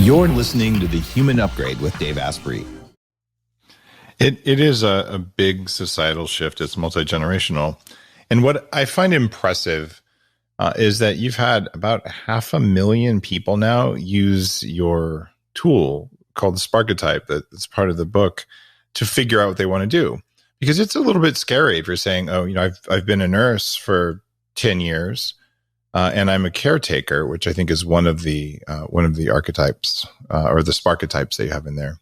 You're listening to The Human Upgrade with Dave Asprey. It is a big societal shift. It's multi-generational. And what I find impressive is that you've had about 500,000 people now use your tool called the Sparketype that's part of the book to figure out what they want to do. Because it's a little bit scary if you're saying, oh, I've been a nurse for 10 years and I'm a caretaker, which I think is one of the archetypes or the Sparketypes they have in there.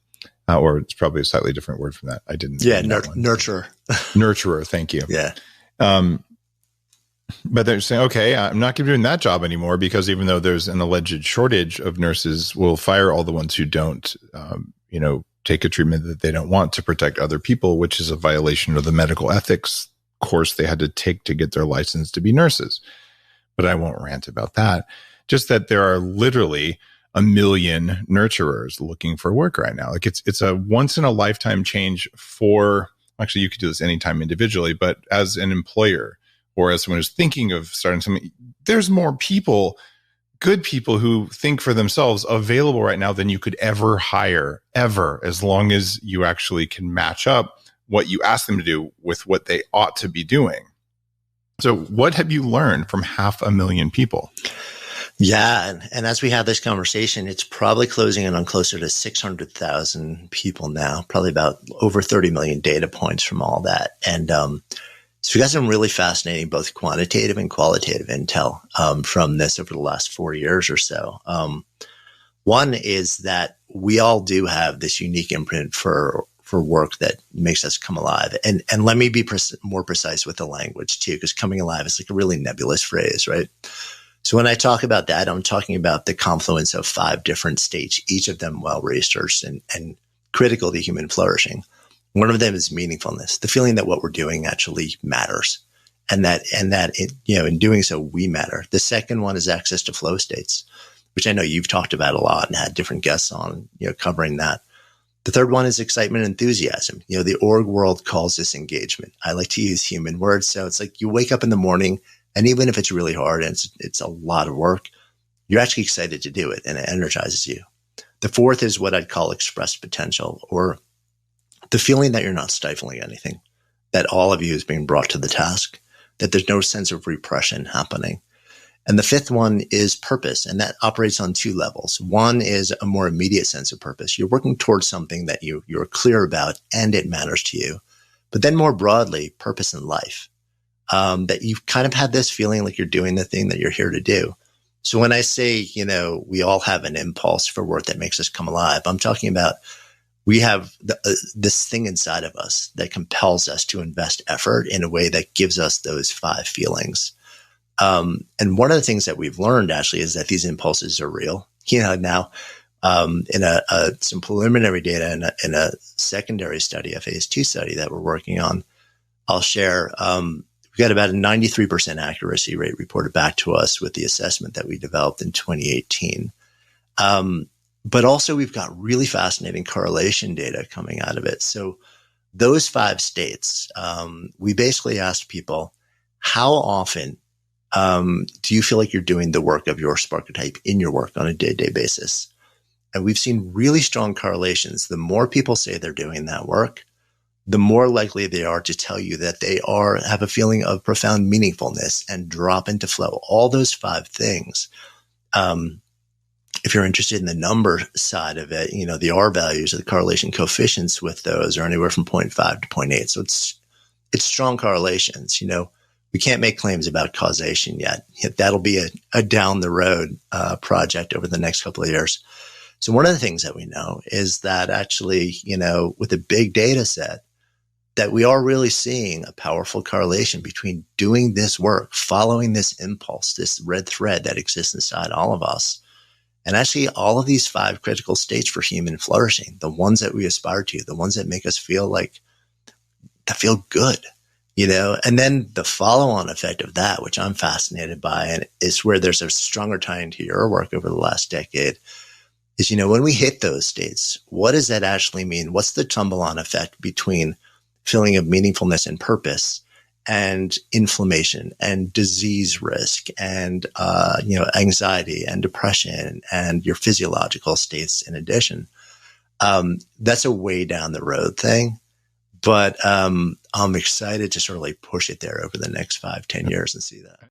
Or it's probably a slightly different word from that. I didn't. Yeah, nurturer. Nurturer, thank you. Yeah. But they're saying, okay, I'm not going to be doing that job anymore because even though there's an alleged shortage of nurses, we'll fire all the ones who don't, take a treatment that they don't want to protect other people, which is a violation of the medical ethics course they had to take to get their license to be nurses. But I won't rant about that. Just that there are literally 1 million nurturers looking for work right now. Like it's a once in a lifetime change for, actually you could do this anytime individually, but as an employer or as someone who's thinking of starting something, there's more people, good people who think for themselves available right now than you could ever hire, ever, as long as you actually can match up what you ask them to do with what they ought to be doing. So what have you learned from 500,000 people? Yeah. And as we have this conversation, it's probably closing in on closer to 600,000 people now, probably about over 30 million data points from all that. And so we got some really fascinating, both quantitative and qualitative intel from this over the last 4 years or so. One is that we all do have this unique imprint for work that makes us come alive. And let me be more precise with the language too, because coming alive is like a really nebulous phrase, right? So when I talk about that, I'm talking about the confluence of 5 different states, each of them well-researched and critical to human flourishing. One of them is meaningfulness, the feeling that what we're doing actually matters and that it, in doing so, we matter. The second one is access to flow states, which I know you've talked about a lot and had different guests on, covering that. The third one is excitement and enthusiasm. The org world calls this engagement. I like to use human words. So it's like you wake up in the morning and even if it's really hard and it's a lot of work, you're actually excited to do it and it energizes you. The fourth is what I'd call expressed potential, or the feeling that you're not stifling anything, that all of you is being brought to the task, that there's no sense of repression happening. And the fifth one is purpose, and that operates on 2 levels. One is a more immediate sense of purpose. You're working towards something that you're clear about and it matters to you. But then more broadly, purpose in life, that you've kind of had this feeling like you're doing the thing that you're here to do. So when I say, we all have an impulse for work that makes us come alive, I'm talking about we have this thing inside of us that compels us to invest effort in a way that gives us those 5 feelings. And one of the things that we've learned actually is that these impulses are real. Now, in some preliminary data in a secondary study, a phase 2 study that we're working on, I'll share. We got about a 93% accuracy rate reported back to us with the assessment that we developed in 2018. But also we've got really fascinating correlation data coming out of it. So those 5 states, we basically asked people, how often do you feel like you're doing the work of your Sparketype in your work on a day-to-day basis? And we've seen really strong correlations. The more people say they're doing that work, the more likely they are to tell you that they have a feeling of profound meaningfulness and drop into flow. All those 5 things. If you're interested in the number side of it, the R values or the correlation coefficients with those are anywhere from 0.5 to 0.8. So it's strong correlations. We can't make claims about causation yet. That'll be a down the road project over the next couple of years. So one of the things that we know is that actually, with a big data set, that we are really seeing a powerful correlation between doing this work, following this impulse, this red thread that exists inside all of us. And actually all of these 5 critical states for human flourishing, the ones that we aspire to, the ones that make us feel good, and then the follow-on effect of that, which I'm fascinated by, and is where there's a stronger tie into your work over the last decade, is, when we hit those states, what does that actually mean? What's the tumble-on effect between feeling of meaningfulness and purpose and inflammation and disease risk and, anxiety and depression and your physiological states in addition. That's a way down the road thing, but I'm excited to sort of like push it there over the next 5-10 years and see that.